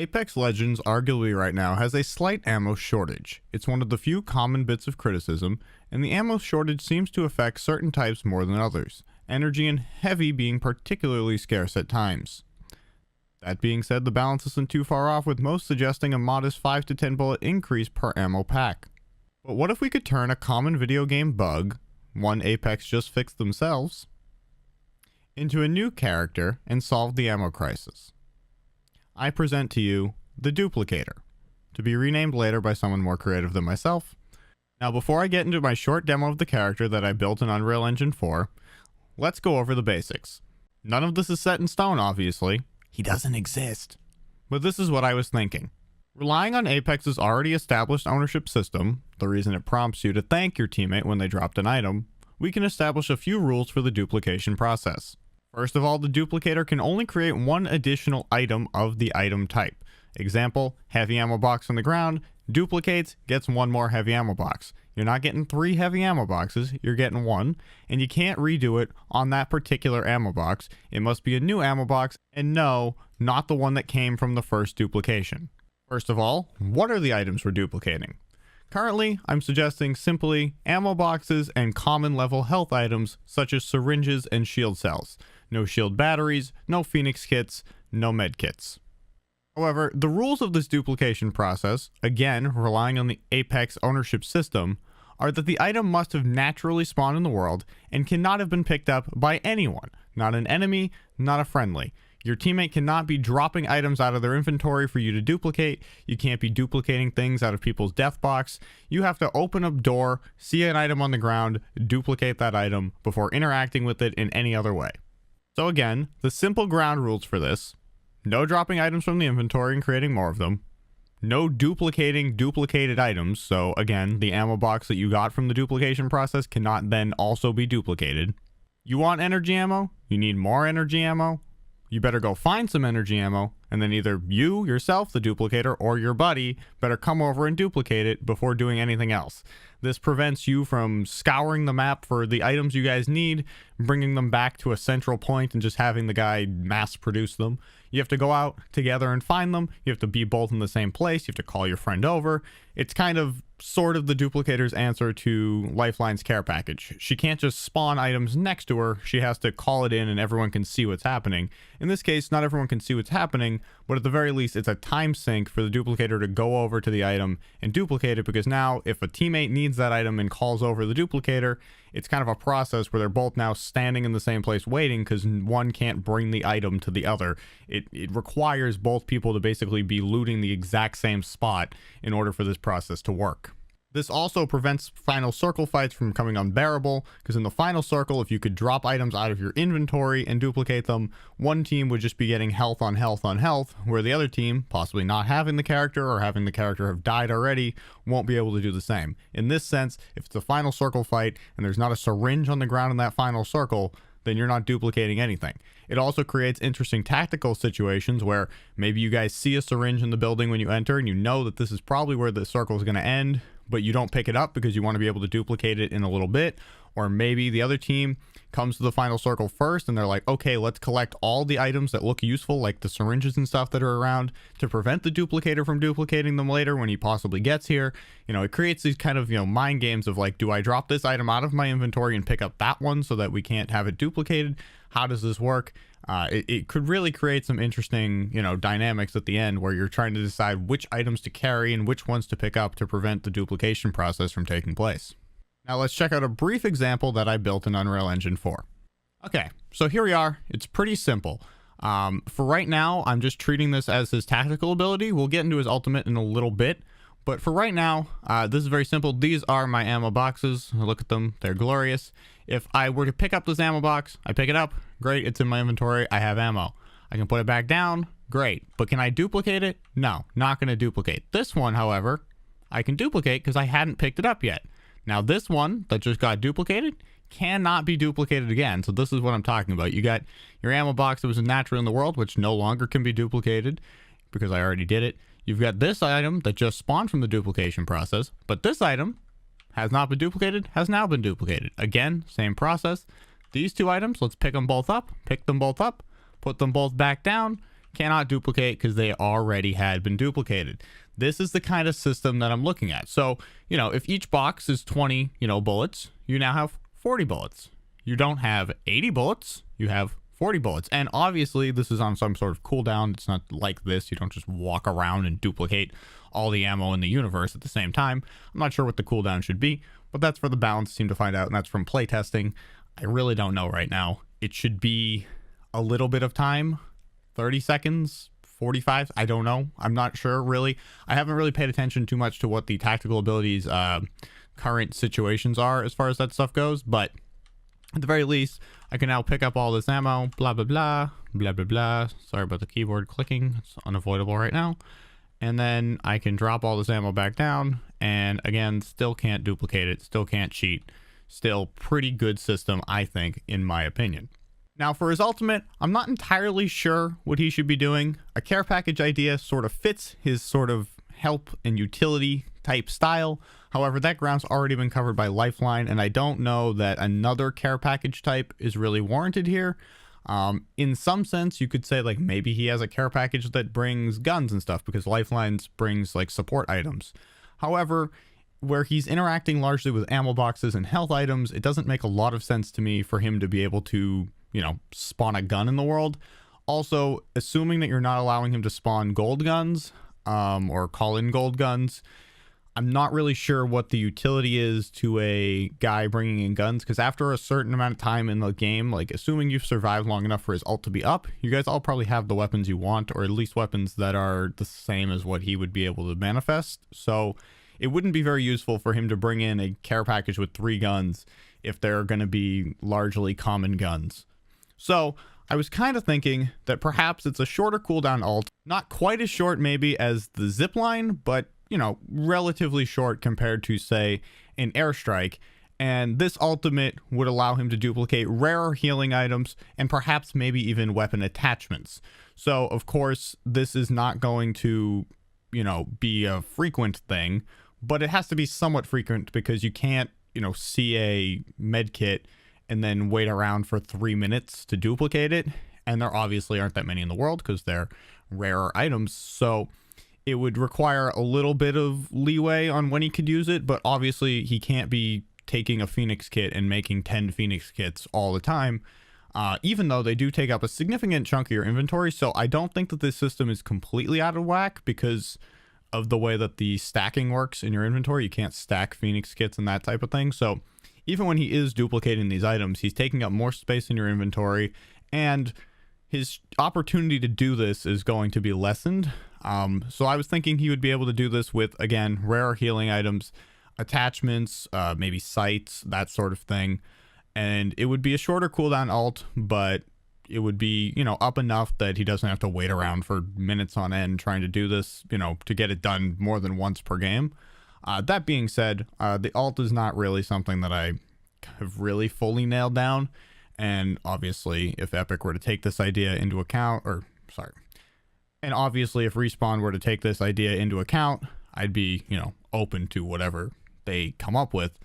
Apex Legends arguably right now has a slight ammo shortage. It's one of the few common bits of criticism, and the ammo shortage seems to affect certain types more than others, energy and heavy being particularly scarce at times. That being said, the balance isn't too far off, with most suggesting a modest 5 to 10 bullet increase per ammo pack. But what if we could turn a common video game bug, one Apex just fixed themselves, into a new character and solve the ammo crisis? I present to you the Duplicator, to be renamed later by someone more creative than myself. Now, before I get into my short demo of the character that I built in Unreal Engine 4, let's go over the basics. None of this is set in stone, obviously. He doesn't exist. But this is what I was thinking. Relying on Apex's already established ownership system, the reason it prompts you to thank your teammate when they dropped an item, we can establish a few rules for the duplication process. First of all, the duplicator can only create one additional item of the item type. Example, heavy ammo box on the ground, duplicates, gets one more heavy ammo box. You're not getting 3 heavy ammo boxes, you're getting 1, and you can't redo it on that particular ammo box. It must be a new ammo box, and no, not the one that came from the first duplication. First of all, what are the items we're duplicating? Currently, I'm suggesting simply ammo boxes and common level health items such as syringes and shield cells. No shield batteries, no phoenix kits, no med kits. However, the rules of this duplication process, again relying on the Apex ownership system, are that the item must have naturally spawned in the world and cannot have been picked up by anyone, not an enemy, not a friendly. Your teammate cannot be dropping items out of their inventory for you to duplicate. You can't be duplicating things out of people's death box. You have to open a door, see an item on the ground, duplicate that item before interacting with it in any other way. So again, the simple ground rules for this: no dropping items from the inventory and creating more of them. No duplicating duplicated items. So again, the ammo box that you got from the duplication process cannot then also be duplicated. You want energy ammo? You need more energy ammo? You better go find some energy ammo, and then either you, yourself, the duplicator, or your buddy better come over and duplicate it before doing anything else. This prevents you from scouring the map for the items you guys need, bringing them back to a central point and just having the guy mass produce them. You have to go out together and find them. You have to be both in the same place. You have to call your friend over. It's kind of sort of the duplicator's answer to Lifeline's care package. She can't just spawn items next to her. She has to call it in and everyone can see what's happening. In this case, not everyone can see what's happening, but at the very least, it's a time sink for the duplicator to go over to the item and duplicate it, because now if a teammate needs that item and calls over the duplicator, it's kind of a process where they're both now standing in the same place waiting because one can't bring the item to the other. It requires both people to basically be looting the exact same spot in order for this process to work. This also prevents final circle fights from becoming unbearable, because in the final circle, if you could drop items out of your inventory and duplicate them, one team would just be getting health on health on health, where the other team, possibly not having the character or having the character have died already, won't be able to do the same. In this sense, if it's a final circle fight and there's not a syringe on the ground in that final circle, then you're not duplicating anything. It also creates interesting tactical situations where maybe you guys see a syringe in the building when you enter and you know that this is probably where the circle is going to end, but you don't pick it up because you want to be able to duplicate it in a little bit. Or maybe the other team comes to the final circle first and they're like, okay, let's collect all the items that look useful, like the syringes and stuff that are around, to prevent the duplicator from duplicating them later when he possibly gets here. You know, it creates these kind of, mind games of like, do I drop this item out of my inventory and pick up that one so that we can't have it duplicated? How does this work? It could really create some interesting, dynamics at the end where you're trying to decide which items to carry and which ones to pick up to prevent the duplication process from taking place. Now let's check out a brief example that I built in Unreal Engine 4. Okay, so here we are. It's pretty simple. For right now, I'm just treating this as his tactical ability. We'll get into his ultimate in a little bit, but for right now, this is very simple. These are my ammo boxes. Look at them. They're glorious. If I were to pick up this ammo box, I pick it up. Great, it's in my inventory. I have ammo. I can put it back down. Great. But can I duplicate it? No, not going to duplicate. This one, however, I can duplicate because I hadn't picked it up yet. Now this one that just got duplicated cannot be duplicated again. So this is what I'm talking about. You got your ammo box that was naturally in the world, which no longer can be duplicated because I already did it. You've got this item that just spawned from the duplication process, but this item has not been duplicated, has now been duplicated. Again, same process. These two items, let's pick them both up, put them both back down, cannot duplicate because they already had been duplicated. This is the kind of system that I'm looking at. So, you know, if each box is 20, you know, bullets, you now have 40 bullets. You don't have 80 bullets, you have 40 bullets. And obviously this is on some sort of cooldown. It's not like this. You don't just walk around and duplicate all the ammo in the universe at the same time. I'm not sure what the cooldown should be, but that's for the balance team to find out, and that's from playtesting. I really don't know right now. It should be a little bit of time, 30 seconds, 45, I don't know. I'm not sure, really. I haven't really paid attention too much to what the tactical abilities current situations are as far as that stuff goes, but at the very least, I can now pick up all this ammo, blah, blah, blah, blah, blah, blah. Sorry about the keyboard clicking. It's unavoidable right now. And then I can drop all this ammo back down, and again, still can't duplicate it, still can't cheat. Still pretty good system, I think, in my opinion. Now for his ultimate, I'm not entirely sure what he should be doing. A care package idea sort of fits his sort of help and utility type style. However, that ground's already been covered by Lifeline, and I don't know that another care package type is really warranted here. In some sense, you could say like maybe he has a care package that brings guns and stuff because Lifelines brings like support items. However, where he's interacting largely with ammo boxes and health items, it doesn't make a lot of sense to me for him to be able to, you know, spawn a gun in the world. Also, assuming that you're not allowing him to spawn gold guns, or call in gold guns, I'm not really sure what the utility is to a guy bringing in guns, because after a certain amount of time in the game, like assuming you've survived long enough for his ult to be up, you guys all probably have the weapons you want, or at least weapons that are the same as what he would be able to manifest. So it wouldn't be very useful for him to bring in a care package with 3 guns if they're going to be largely common guns. So I was kind of thinking that perhaps it's a shorter cooldown ult, not quite as short maybe as the zipline, but you know, relatively short compared to, say, an airstrike. And this ultimate would allow him to duplicate rarer healing items and perhaps maybe even weapon attachments. So, of course, this is not going to, you know, be a frequent thing, but it has to be somewhat frequent because you can't, you know, see a med kit and then wait around for 3 minutes to duplicate it. And there obviously aren't that many in the world because they're rarer items. So it would require a little bit of leeway on when he could use it, but obviously he can't be taking a Phoenix kit and making 10 Phoenix kits all the time, even though they do take up a significant chunk of your inventory. So I don't think that this system is completely out of whack because of the way that the stacking works in your inventory. You can't stack Phoenix kits and that type of thing. So even when he is duplicating these items, he's taking up more space in your inventory, and his opportunity to do this is going to be lessened. So I was thinking he would be able to do this with, again, rare healing items, attachments, maybe sights, that sort of thing. And it would be a shorter cooldown ult, but it would be, you know, up enough that he doesn't have to wait around for minutes on end trying to do this, you know, to get it done more than once per game. That being said, the ult is not really something that I have really fully nailed down. And obviously, if Epic were to take this idea into account, and obviously if Respawn were to take this idea into account, I'd be, you know, open to whatever they come up with.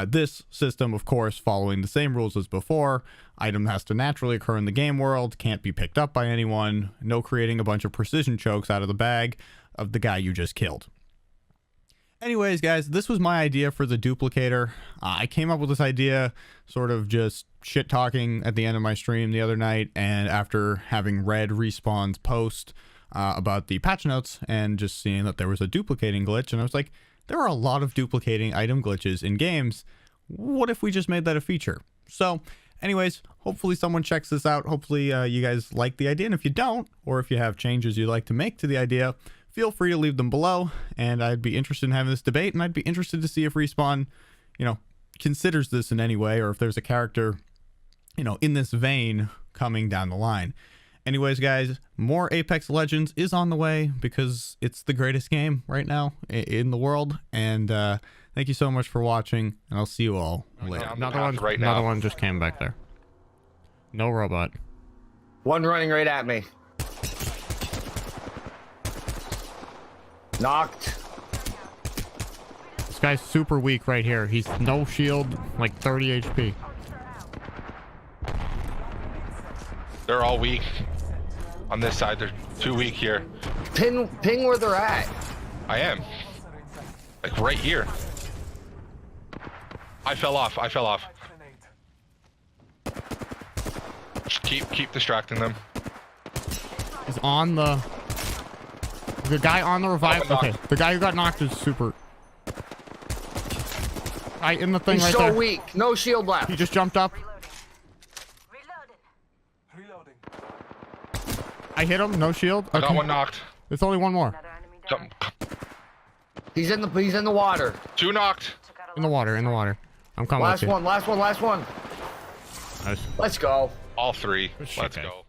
This system, of course, following the same rules as before. Item has to naturally occur in the game world, can't be picked up by anyone, no creating a bunch of precision chokes out of the bag of the guy you just killed. Anyways, guys, this was my idea for the Duplicator. I came up with this idea sort of just shit talking at the end of my stream the other night, and after having read Respawn's post about the patch notes and just seeing that there was a duplicating glitch, and I was like, there are a lot of duplicating item glitches in games. What if we just made that a feature? So anyways, hopefully someone checks this out. Hopefully you guys like the idea, and if you don't, or if you have changes you'd like to make to the idea, feel free to leave them below, and I'd be interested in having this debate, and I'd be interested to see if Respawn, you know, considers this in any way, or if there's a character, you know, in this vein coming down the line. Anyways, guys, more Apex Legends is on the way because it's the greatest game right now in the world, and thank you so much for watching, and I'll see you all later. Another one just came back there. No robot. One running right at me. Knocked. This guy's super weak right here. He's no shield, like 30 HP. They're all weak. On this side, they're Too weak here. Ping where they're at. I am. Like right here. I fell off. Just keep distracting them. He's on the guy on the revive. Oh, Okay, the guy who got knocked is super. In the thing He's right so there. weak. No shield left. He just jumped up. I hit him. No shield. I got one knocked. There's only one more. Jump. He's in the water. 2 knocked. In the water. I'm coming. Last one. Nice. Let's go. All 3. Shit, Let's guys. go.